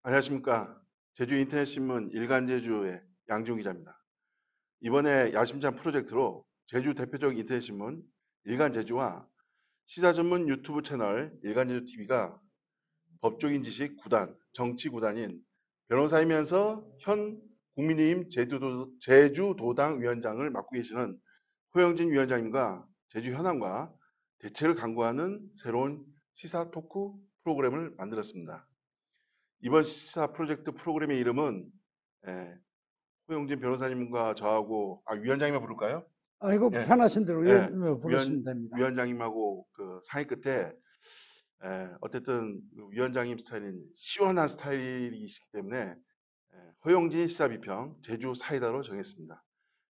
안녕하십니까. 제주인터넷신문 일간제주의 양지훈 기자입니다. 이번에 야심찬 프로젝트로 제주 대표적 인터넷신문 일간제주와 시사 전문 유튜브 채널 일간제주TV가 법조인 지식 구단, 정치 구단인 변호사이면서 현 국민의힘 제주도당 위원장을 맡고 계시는 호영진 위원장님과 제주 현안과 대책을 강구하는 새로운 시사 토크 프로그램을 만들었습니다. 이번 시사 프로젝트 프로그램의 이름은 예, 호영진 변호사님과 저하고 위원장님만 부를까요? 이거 예, 편하신 대로 예, 부르시면 됩니다. 위원장님하고 그 상의 끝에 어쨌든 그 위원장님 스타일인 시원한 스타일이시기 때문에 허용진 시사비평 제주 사이다로 정했습니다.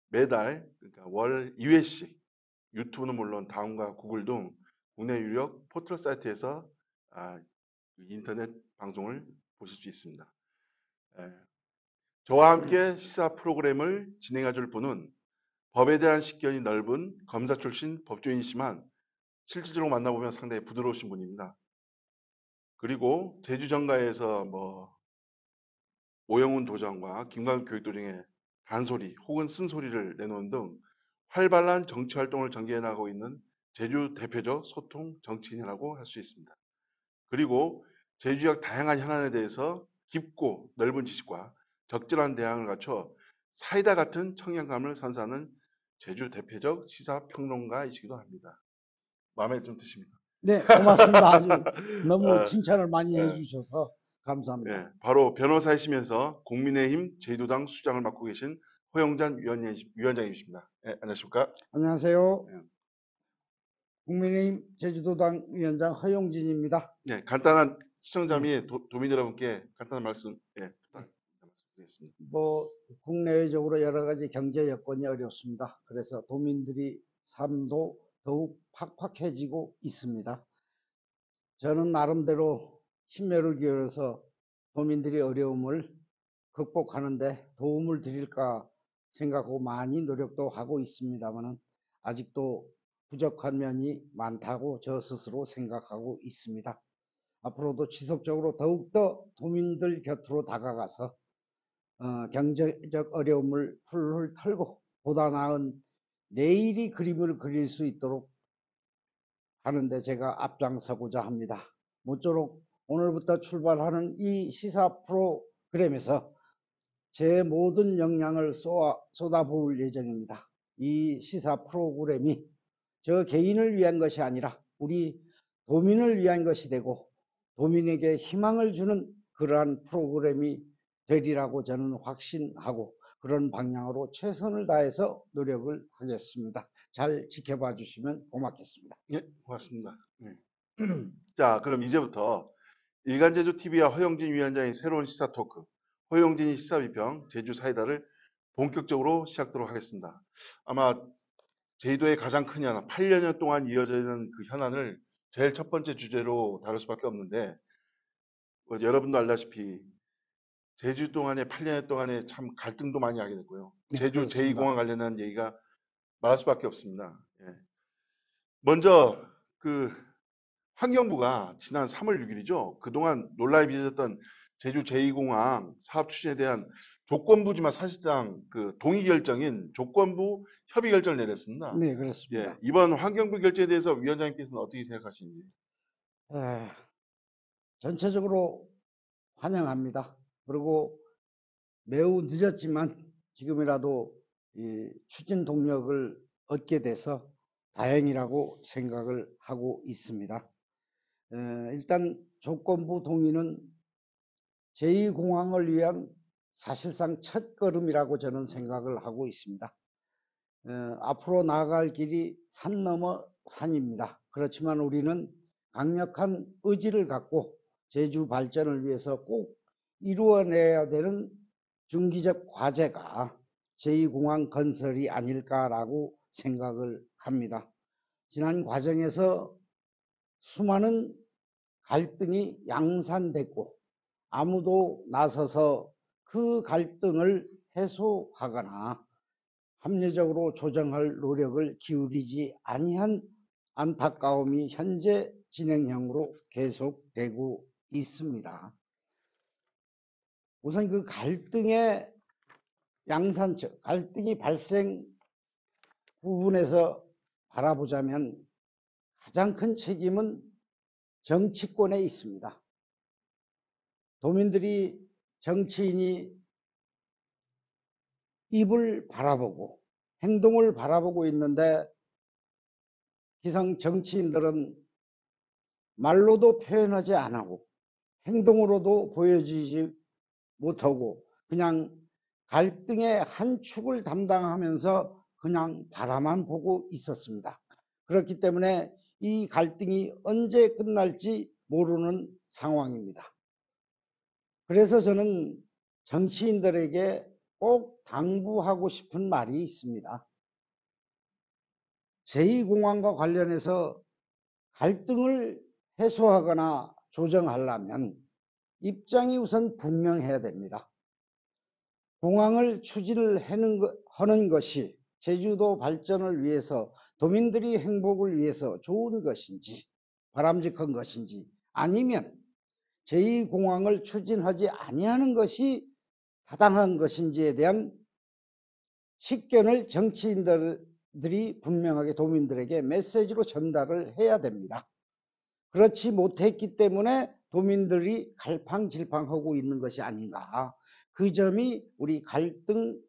매달 그러니까 월 2회씩 유튜브는 물론 다음과 구글 등 국내 유력 포털 사이트에서 인터넷 방송을 보실 수 있습니다. 예, 저와 함께 시사 프로그램을 진행해 줄 분은 법에 대한 식견이 넓은 검사 출신 법조인이시만 실질적으로 만나보면 상당히 부드러우신 분입니다. 그리고 제주정가에서 오영훈 도장과 김광일 교육도중에 단소리 혹은 쓴소리를 내놓은 등 활발한 정치 활동을 전개해 나가고 있는 제주 대표적 소통 정치인이라고 할 수 있습니다. 그리고 제주역 다양한 현안에 대해서 깊고 넓은 지식과 적절한 대응을 갖춰 사이다 같은 청량감을 선사하는 제주 대표적 시사평론가이시기도 합니다. 마음에 좀 드십니까? 네, 고맙습니다. 아주 너무 어, 칭찬을 많이 어, 해주셔서 감사합니다. 바로 변호사이시면서 국민의힘 제주도당 수장을 맡고 계신 호영잔 위원장이십니다. 안녕하십니까? 안녕하세요. 예, 국민의힘 제주도당 위원장 허용진입니다. 간단한 시청자 네, 및 도민 여러분께 간단한 말씀, 말씀드리겠습니다. 국내외적으로 여러 가지 경제 여건이 어렵습니다. 그래서 도민들이 삶도 더욱 팍팍해지고 있습니다. 저는 나름대로 심혈을 기울여서 도민들의 어려움을 극복하는데 도움을 드릴까 생각하고 많이 노력도 하고 있습니다만 아직도 부족한 면이 많다고 저 스스로 생각하고 있습니다. 앞으로도 지속적으로 더욱더 도민들 곁으로 다가가서 경제적 어려움을 훌훌 털고 보다 나은 내일이 그림을 그릴 수 있도록 하는데 제가 앞장서고자 합니다. 모쪼록 오늘부터 출발하는 이 시사 프로그램에서 제 모든 역량을 쏟아부을 예정입니다. 이 시사 프로그램이 저 개인을 위한 것이 아니라 우리 도민을 위한 것이 되고 도민에게 희망을 주는 그러한 프로그램이 되리라고 저는 확신하고 그런 방향으로 최선을 다해서 노력을 하겠습니다. 잘 지켜봐 주시면 고맙겠습니다. 예, 고맙습니다. 예. 자, 그럼 이제부터 일간제주TV와 허영진 위원장의 새로운 시사 토크, 허영진의 시사비평, 제주 사이다를 본격적으로 시작하도록 하겠습니다. 아마 제주도의 가장 큰 현안, 8년 동안 이어지는 그 현안을 제일 첫 번째 주제로 다룰 수밖에 없는데, 여러분도 알다시피 제주 동안에 8년 동안에 참 갈등도 많이 하게 됐고요. 네, 제주 그렇습니다. 제2공항 관련한 얘기가 말할 수밖에 없습니다. 예. 먼저 그 환경부가 지난 3월 6일이죠. 그동안 논란이 빚어졌던 제주 제2공항 사업 추진에 대한 조건부지만 사실상 그 동의 결정인 조건부 협의 결정을 내렸습니다. 네, 예, 그렇습니다. 이번 환경부 결정에 대해서 위원장님께서는 어떻게 생각하시는지? 에, 전체적으로 환영합니다. 그리고 매우 늦었지만 지금이라도 이 추진 동력을 얻게 돼서 다행이라고 생각을 하고 있습니다. 일단 조건부 동의는 제2공항을 위한 사실상 첫걸음이라고 저는 생각을 하고 있습니다. 앞으로 나아갈 길이 산 넘어 산입니다. 그렇지만 우리는 강력한 의지를 갖고 제주 발전을 위해서 꼭 이루어내야 되는 중기적 과제가 제2공항 건설이 아닐까라고 생각을 합니다. 지난 과정에서 수많은 갈등이 양산됐고 아무도 나서서 그 갈등을 해소하거나 합리적으로 조정할 노력을 기울이지 아니한 안타까움이 현재 진행형으로 계속되고 있습니다. 우선 그 갈등의 양산적, 갈등이 발생 부분에서 바라보자면 가장 큰 책임은 정치권에 있습니다. 도민들이 정치인이 입을 바라보고 행동을 바라보고 있는데 기성 정치인들은 말로도 표현하지 않고 행동으로도 보여주지 못하고 그냥 갈등의 한 축을 담당하면서 그냥 바라만 보고 있었습니다. 그렇기 때문에 이 갈등이 언제 끝날지 모르는 상황입니다. 그래서 저는 정치인들에게 꼭 당부하고 싶은 말이 있습니다. 제2공항과 관련해서 갈등을 해소하거나 조정하려면 입장이 우선 분명해야 됩니다. 공항을 추진을 하는 것이 제주도 발전을 위해서 도민들이 행복을 위해서 좋은 것인지 바람직한 것인지 아니면 제2공항을 추진하지 아니하는 것이 타당한 것인지에 대한 식견을 정치인들이 분명하게 도민들에게 메시지로 전달을 해야 됩니다. 그렇지 못했기 때문에 도민들이 갈팡질팡하고 있는 것이 아닌가. 그 점이 우리 갈등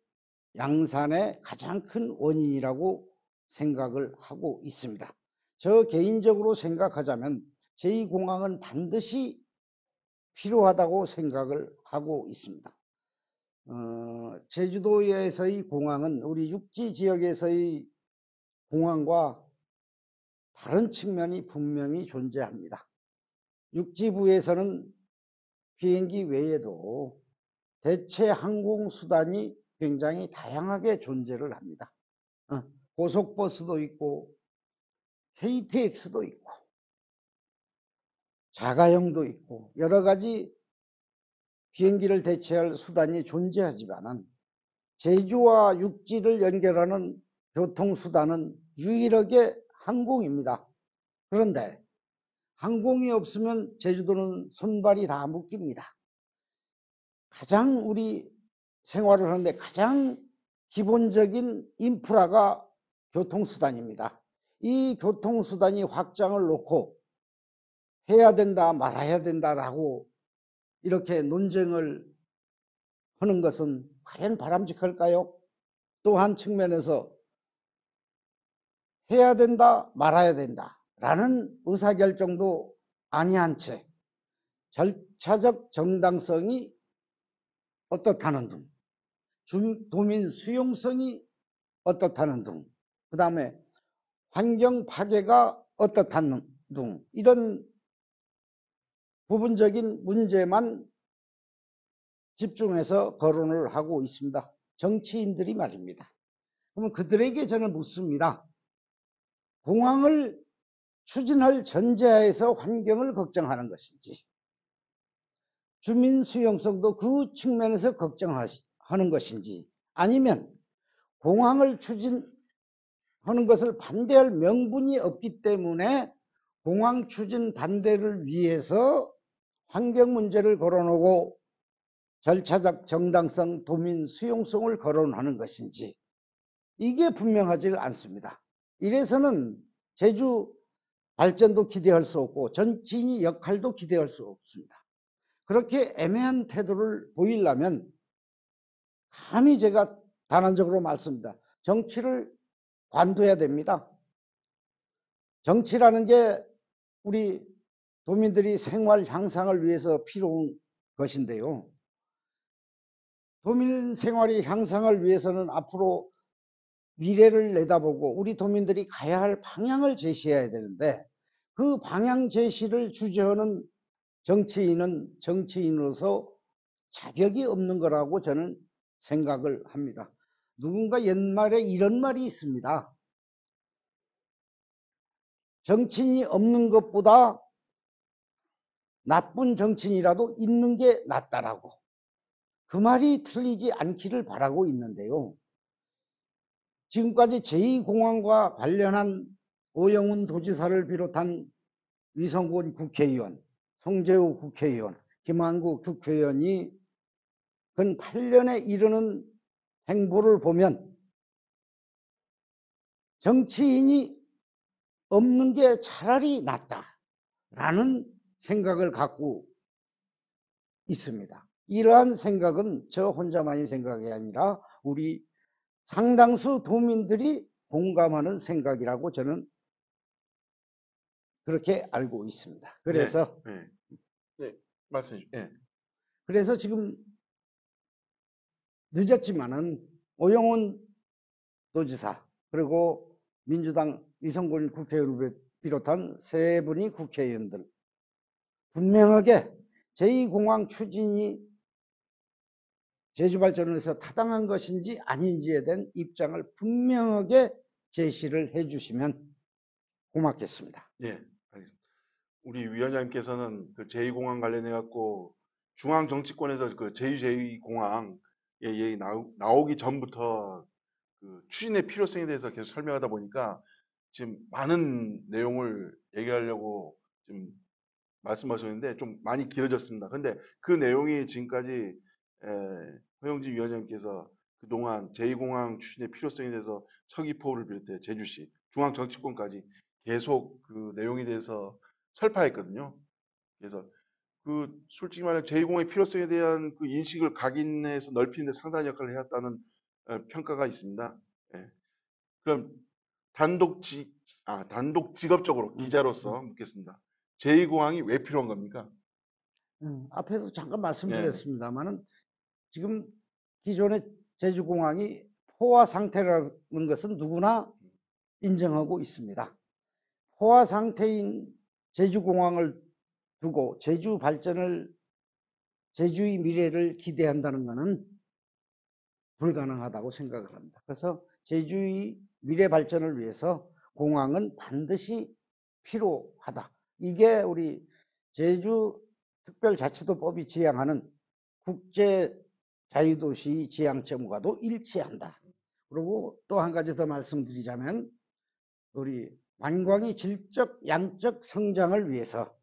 양산의 가장 큰 원인이라고 생각을 하고 있습니다. 저 개인적으로 생각하자면 제2공항은 반드시 필요하다고 생각을 하고 있습니다. 제주도에서의 공항은 우리 육지 지역에서의 공항과 다른 측면이 분명히 존재합니다. 육지부에서는 비행기 외에도 대체 항공수단이 굉장히 다양하게 존재를 합니다. 고속버스도 있고 KTX도 있고 자가용도 있고 여러 가지 비행기를 대체할 수단이 존재하지만 제주와 육지를 연결하는 교통수단은 유일하게 항공입니다. 그런데 항공이 없으면 제주도는 손발이 다 묶입니다. 가장 우리 생활을 하는데 가장 기본적인 인프라가 교통수단입니다. 이 교통수단이 확장을 놓고 해야 된다 말아야 된다라고 이렇게 논쟁을 하는 것은 과연 바람직할까요? 또 한 측면에서 해야 된다 말아야 된다라는 의사결정도 아니한 채 절차적 정당성이 어떻다는 등 도민 수용성이 어떻다는 등 그 다음에 환경 파괴가 어떻다는 등 이런 부분적인 문제만 집중해서 거론을 하고 있습니다. 정치인들이 말입니다. 그러면 그들에게 저는 묻습니다. 공항을 추진할 전제하에서 환경을 걱정하는 것인지 주민 수용성도 그 측면에서 걱정하는 것인지 아니면 공항을 추진하는 것을 반대할 명분이 없기 때문에 공항 추진 반대를 위해서 환경 문제를 거론하고 절차적 정당성, 도민 수용성을 거론하는 것인지 이게 분명하지 않습니다. 이래서는 제주 발전도 기대할 수 없고 정치인의 역할도 기대할 수 없습니다. 그렇게 애매한 태도를 보이려면 감히 제가 단언적으로 말씀드립니다. 정치를 관둬야 됩니다. 정치라는 게 우리 도민들이 생활 향상을 위해서 필요한 것인데요. 도민 생활의 향상을 위해서는 앞으로 미래를 내다보고 우리 도민들이 가야 할 방향을 제시해야 되는데 그 방향 제시를 주저하는 정치인은 정치인으로서 자격이 없는 거라고 저는 생각을 합니다. 누군가 옛말에 이런 말이 있습니다. 정치인이 없는 것보다 나쁜 정치인이라도 있는 게 낫다라고. 그 말이 틀리지 않기를 바라고 있는데요. 지금까지 제2공항과 관련한 오영훈 도지사를 비롯한 위성군 국회의원, 송재우 국회의원, 김한구 국회의원이 근 8년에 이르는 행보를 보면 정치인이 없는 게 차라리 낫다라는 생각을 갖고 있습니다. 이러한 생각은 저 혼자만의 생각이 아니라 우리 상당수 도민들이 공감하는 생각이라고 저는 그렇게 알고 있습니다. 그래서 네, 말씀해 주세요. 예. 그래서 지금 늦었지만은 오영훈 도지사 그리고 민주당 이성근 국회의원을 비롯한 세 분이 국회의원들 분명하게 제2공항 추진이 제주발전에서 타당한 것인지 아닌지에 대한 입장을 분명하게 제시를 해주시면 고맙겠습니다. 예, 알겠습니다. 우리 위원장님께서는 그 제2공항 관련해 갖고 중앙 정치권에서 그 제2공항 얘기 나오기 전부터 그 추진의 필요성에 대해서 계속 설명하다 보니까 지금 많은 내용을 얘기하려고 지금 말씀하셨는데 좀 많이 길어졌습니다. 근데 그 내용이 지금까지 허영진 위원장님께서 그동안 제2공항 추진의 필요성에 대해서 서귀포를 비롯해 제주시, 중앙 정치권까지 계속 그 내용에 대해서 설파했거든요. 그래서 그 솔직히 말하면 제2공항의 필요성에 대한 그 인식을 각인해서 넓히는 데 상당한 역할을 해왔다는 평가가 있습니다. 예. 그럼 단독 직업적으로 기자로서 묻겠습니다. 제2공항이 왜 필요한 겁니까? 앞에서 잠깐 네. 말씀드렸습니다만은 지금 기존의 제주공항이 포화 상태라는 것은 누구나 인정하고 있습니다. 포화 상태인 제주공항을 두고 제주의 미래를 기대한다는 것은 불가능하다고 생각을 합니다. 그래서 제주의 미래 발전을 위해서 공항은 반드시 필요하다. 이게 우리 제주특별자치도법이 지향하는 국제 자유도시 지향점과도 일치한다. 그리고 또 한 가지 더 말씀드리자면 우리 관광의 질적, 양적 성장을 위해서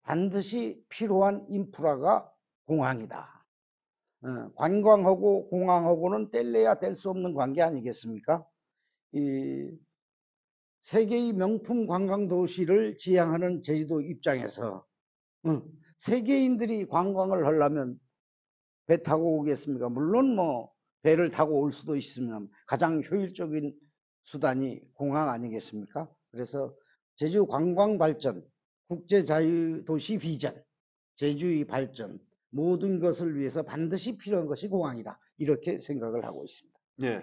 반드시 필요한 인프라가 공항이다. 관광하고 공항하고는 뗄래야 뗄 수 없는 관계 아니겠습니까? 이 세계의 명품 관광 도시를 지향하는 제주도 입장에서 세계인들이 관광을 하려면 배 타고 오겠습니까? 물론 뭐 배를 타고 올 수도 있으면 가장 효율적인 수단이 공항 아니겠습니까? 그래서 제주 관광 발전, 국제 자유도시 비전, 제주의 발전 모든 것을 위해서 반드시 필요한 것이 공항이다. 이렇게 생각을 하고 있습니다. 예.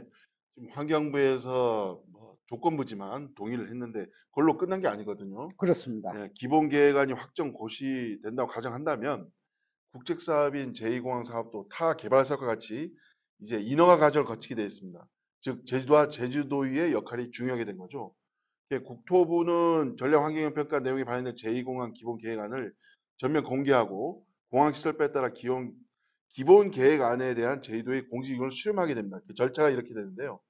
지금 환경부에서 뭐 조건부지만 동의를 했는데 그걸로 끝난 게 아니거든요. 그렇습니다. 예, 기본 계획안이 확정 고시된다고 가정한다면 국책 사업인 제2공항 사업도 타 개발 사업과 같이 이제 인허가 과정을 거치게 되어 있습니다. 즉 제주도와 제주도의 역할이 중요하게 된 거죠. 국토부는 전략환경영평가 내용이 반영된 제2공항 기본 계획안을 전면 공개하고 공항시설법에 따라 기본 계획안에 대한 제주도의 공식이익을 수렴하게 됩니다. 그 절차가 이렇게 되는데요.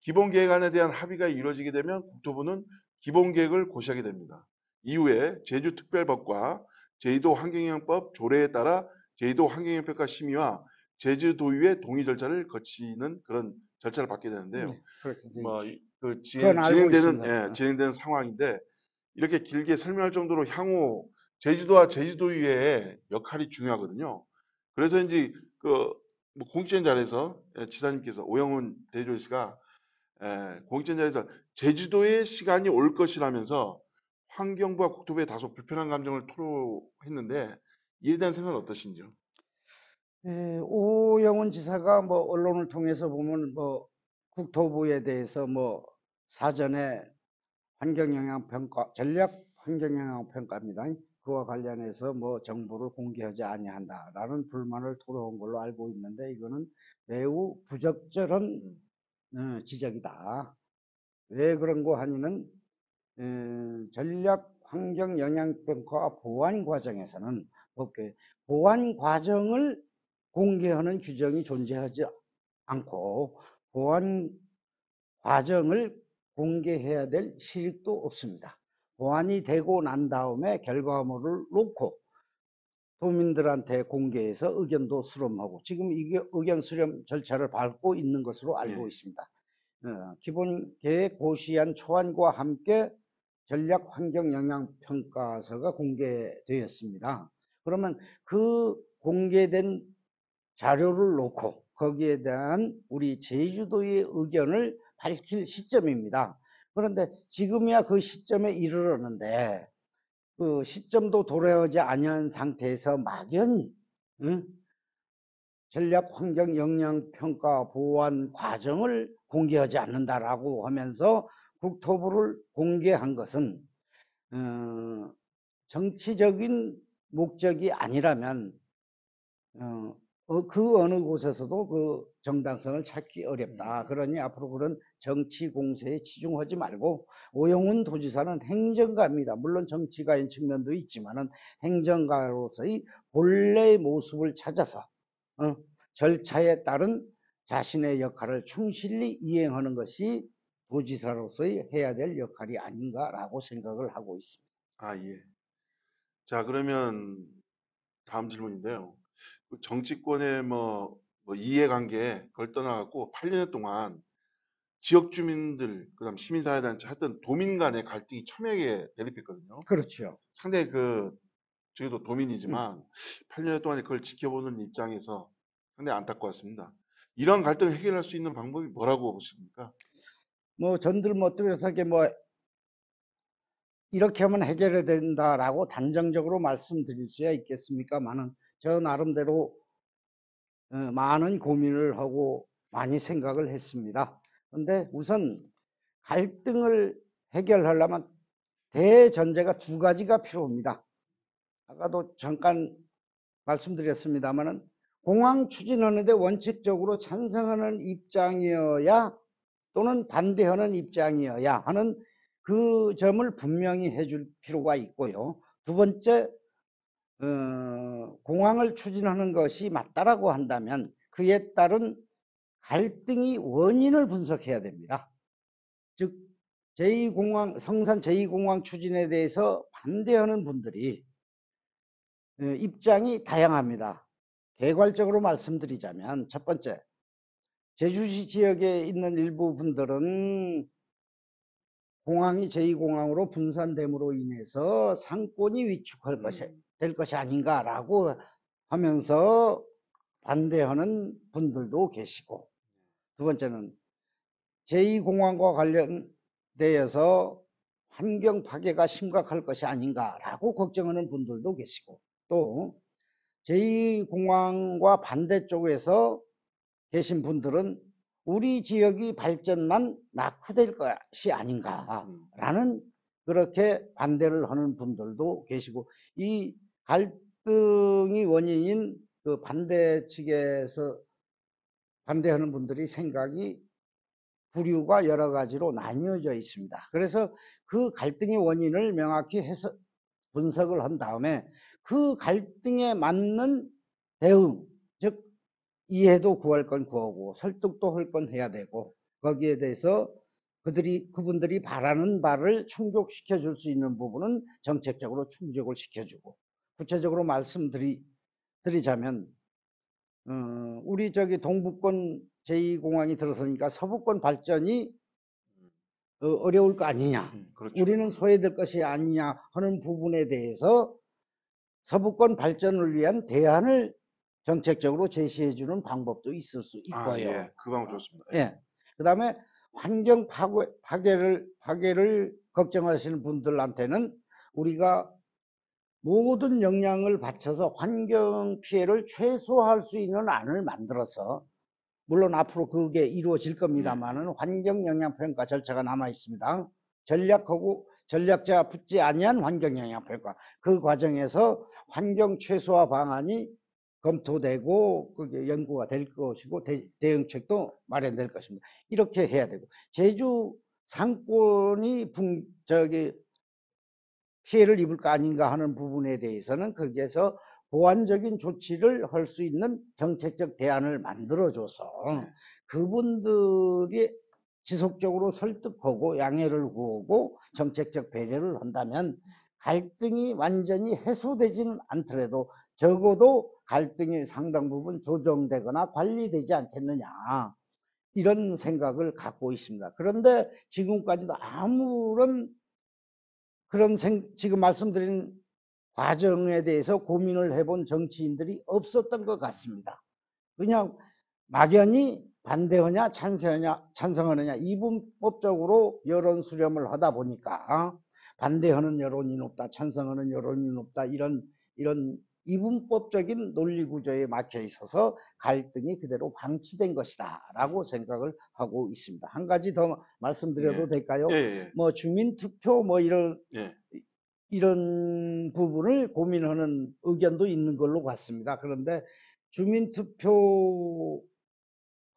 기본 계획안에 대한 합의가 이루어지게 되면 국토부는 기본 계획을 고시하게 됩니다. 이후에 제주특별법과 제주도 환경영향법 조례에 따라 제주도 환경영향평가 심의와 제주도의회 동의 절차를 거치는 그런 절차를 받게 되는데요. 네, 그렇게 돼 뭐, 있죠. 그 그건 알고 있습니다. 진행되는 상황인데 이렇게 길게 설명할 정도로 향후 제주도와 제주도의회의 역할이 중요하거든요. 그래서 이제 뭐 공익적인 자리에서 지사님께서 오영훈 대조씨가 공익적인 자리에서 제주도의 시간이 올 것이라면서 환경부와 국토부에 다소 불편한 감정을 토로했는데 이에 대한 생각은 어떠신지요? 오영훈 지사가 뭐 언론을 통해서 보면 뭐 국토부에 대해서 뭐 사전에 환경영향평가, 전략 환경영향평가입니다. 그와 관련해서 뭐 정보를 공개하지 아니한다라는 불만을 토로한 걸로 알고 있는데 이거는 매우 부적절한 지적이다. 왜 그런고 하니는 전략 환경 영향평가 보완 과정에서는 보완 과정을 공개하는 규정이 존재하지 않고 보완 과정을 공개해야 될 실익도 없습니다. 보완이 되고 난 다음에 결과물을 놓고 도민들한테 공개해서 의견도 수렴하고 지금 이게 의견 수렴 절차를 밟고 있는 것으로 알고 예. 있습니다. 기본 계획 고시안 초안과 함께 전략 환경 영향 평가서가 공개되었습니다. 그러면 그 공개된 자료를 놓고 거기에 대한 우리 제주도의 의견을 밝힐 시점입니다. 그런데 지금이야 그 시점에 이르렀는데 그 시점도 도래하지 아니한 상태에서 막연히 응? 전략 환경 영향 평가 보완 과정을 공개하지 않는다라고 하면서 국토부를 공개한 것은 정치적인 목적이 아니라면 그 어느 곳에서도 그 정당성을 찾기 어렵다. 그러니 앞으로 그런 정치 공세에 치중하지 말고 오영훈 도지사는 행정가입니다. 물론 정치가인 측면도 있지만은 행정가로서의 본래의 모습을 찾아서 절차에 따른 자신의 역할을 충실히 이행하는 것이 도지사로서의 해야 될 역할이 아닌가라고 생각을 하고 있습니다. 아, 예. 자, 그러면 다음 질문인데요. 그 정치권의 뭐 이해관계 그걸 떠나갖고 8년 동안 지역 주민들, 그다음 시민사회단체 하여튼 도민 간의 갈등이 첨예하게 대립했거든요. 그렇죠. 상당히 저희도 음. 도민이지만 8년 동안 그걸 지켜보는 입장에서 상당히 안타까웠습니다. 이런 갈등을 해결할 수 있는 방법이 뭐라고 보십니까? 뭐 전들 뭐 뚜렷하게 뭐 이렇게 하면 해결이 된다라고 단정적으로 말씀드릴 수야 있겠습니까만은 저 나름대로 많은 고민을 하고 많이 생각을 했습니다. 그런데 우선 갈등을 해결하려면 대전제가 두 가지가 필요합니다. 아까도 잠깐 말씀드렸습니다만은 공항 추진하는데 원칙적으로 찬성하는 입장이어야 또는 반대하는 입장이어야 하는 그 점을 분명히 해줄 필요가 있고요. 두 번째, 공항을 추진하는 것이 맞다라고 한다면 그에 따른 갈등이 원인을 분석해야 됩니다. 즉, 성산 제2공항 추진에 대해서 반대하는 분들이 입장이 다양합니다. 개괄적으로 말씀드리자면 첫 번째, 제주시 지역에 있는 일부 분들은 공항이 제2공항으로 분산됨으로 인해서 상권이 위축할 될 것이 아닌가라고 하면서 반대하는 분들도 계시고, 두 번째는 제2공항과 관련되어서 환경 파괴가 심각할 것이 아닌가라고 걱정하는 분들도 계시고, 또 제2공항과 반대쪽에서 계신 분들은 우리 지역이 발전만 낙후될 것이 아닌가라는 그렇게 반대를 하는 분들도 계시고, 이 갈등의 원인인 그 반대 측에서 반대하는 분들이 생각이 부류가 여러 가지로 나뉘어져 있습니다. 그래서 그 갈등의 원인을 명확히 해서 분석을 한 다음에 그 갈등에 맞는 대응, 즉 이해도 구할 건 구하고 설득도 할 건 해야 되고 거기에 대해서 그분들이 바라는 바를 충족시켜 줄 수 있는 부분은 정책적으로 충족을 시켜주고, 구체적으로 말씀드리자면 우리 저기 동북권 제2공항이 들어서니까 서부권 발전이 어려울 거 아니냐, 그렇죠. 우리는 소외될 것이 아니냐 하는 부분에 대해서 서부권 발전을 위한 대안을 정책적으로 제시해 주는 방법도 있을 수 아, 있고요. 예. 그 방법 좋습니다. 예. 그다음에 환경 파괴를 걱정하시는 분들한테는 우리가 모든 역량을 바쳐서 환경 피해를 최소화할 수 있는 안을 만들어서, 물론 앞으로 그게 이루어질 겁니다만은 환경 영향 평가 절차가 남아 있습니다. 전략자 붙지 아니한 환경 영향 평가, 그 과정에서 환경 최소화 방안이 검토되고 그게 연구가 될 것이고 대응책도 마련될 것입니다. 이렇게 해야 되고, 제주 상권이 피해를 입을 거 아닌가 하는 부분에 대해서는 거기에서 보완적인 조치를 할 수 있는 정책적 대안을 만들어줘서 그분들이 지속적으로 설득하고 양해를 구하고 정책적 배려를 한다면 갈등이 완전히 해소되지는 않더라도 적어도 갈등이 상당 부분 조정되거나 관리되지 않겠느냐, 이런 생각을 갖고 있습니다. 그런데 지금까지도 아무런 지금 말씀드린 과정에 대해서 고민을 해본 정치인들이 없었던 것 같습니다. 그냥 막연히 반대하냐 찬성하느냐 이분법적으로 여론 수렴을 하다 보니까 반대하는 여론이 높다, 찬성하는 여론이 높다, 이런 이분법적인 논리 구조에 막혀 있어서 갈등이 그대로 방치된 것이다 라고 생각을 하고 있습니다. 한 가지 더 말씀드려도 예. 될까요? 예, 예. 뭐 주민투표 뭐 이런 예. 부분을 고민하는 의견도 있는 걸로 봤습니다. 그런데 주민투표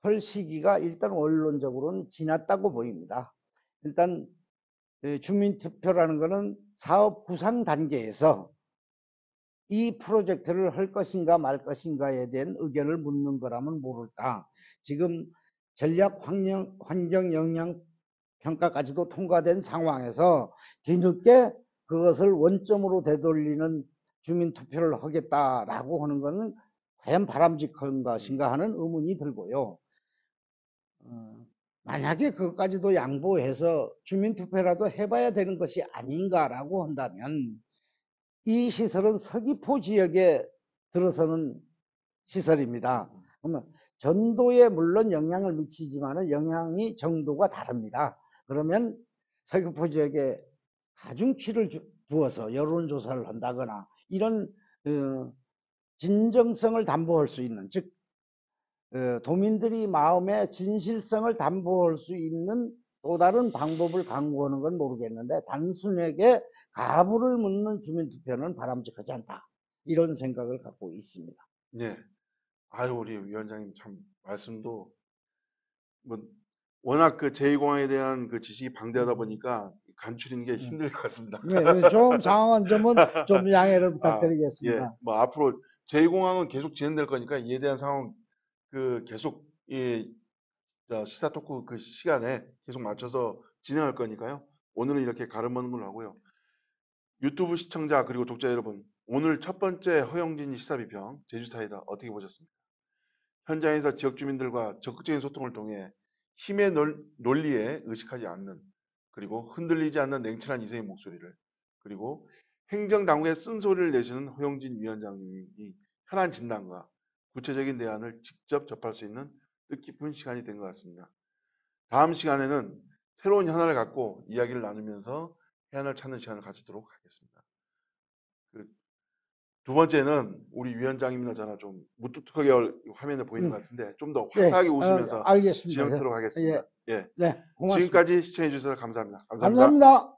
할 시기가 일단 원론적으로는 지났다고 보입니다. 일단 주민투표라는 것은 사업 구상 단계에서 이 프로젝트를 할 것인가 말 것인가에 대한 의견을 묻는 거라면 모를까. 지금 전략 환경 영향 평가까지도 통과된 상황에서 뒤늦게 그것을 원점으로 되돌리는 주민투표를 하겠다라고 하는 것은 과연 바람직한 것인가 하는 의문이 들고요. 만약에 그것까지도 양보해서 주민투표라도 해봐야 되는 것이 아닌가라고 한다면 이 시설은 서귀포 지역에 들어서는 시설입니다. 그러면 전도에 물론 영향을 미치지만 영향이 정도가 다릅니다. 그러면 서귀포 지역에 가중치를 두어서 여론조사를 한다거나 이런 진정성을 담보할 수 있는, 즉 도민들이 마음의 진실성을 담보할 수 있는 또 다른 방법을 강구하는 건 모르겠는데 단순하게 가부를 묻는 주민투표는 바람직하지 않다, 이런 생각을 갖고 있습니다. 네. 아유, 우리 위원장님 참 말씀도 뭐 워낙 그 제2공항에 대한 그 지식이 방대하다 보니까 간추리는 게 힘들 것 같습니다. 네, 좀 상황은 좀 양해를 아, 예. 부탁드리겠습니다. 뭐 앞으로 제2공항은 계속 진행될 거니까 이에 대한 상황 그 계속 이 시사 토크 그 시간에 계속 맞춰서 진행할 거니까요. 오늘은 이렇게 가름하는 걸로 하고요. 유튜브 시청자 그리고 독자 여러분, 오늘 첫 번째 허영진 시사비평 제주사이다 어떻게 보셨습니까? 현장에서 지역 주민들과 적극적인 소통을 통해 힘의 논리에 의식하지 않는, 그리고 흔들리지 않는 냉철한 이세의 목소리를, 그리고 행정당국의 쓴소리를 내시는 허영진 위원장님이 현안 진단과 구체적인 대안을 직접 접할 수 있는 뜻깊은 시간이 된 것 같습니다. 다음 시간에는 새로운 현안을 갖고 이야기를 나누면서 해안을 찾는 시간을 가지도록 하겠습니다. 두 번째는 우리 위원장님이나 저나 좀 무뚝뚝하게 화면에 보이는 것 같은데 좀 더 네, 화사하게 웃으면서 알겠습니다. 진행하도록 예, 하겠습니다. 예. 네, 고맙습니다. 지금까지 시청해 주셔서 감사합니다. 감사합니다. 감사합니다.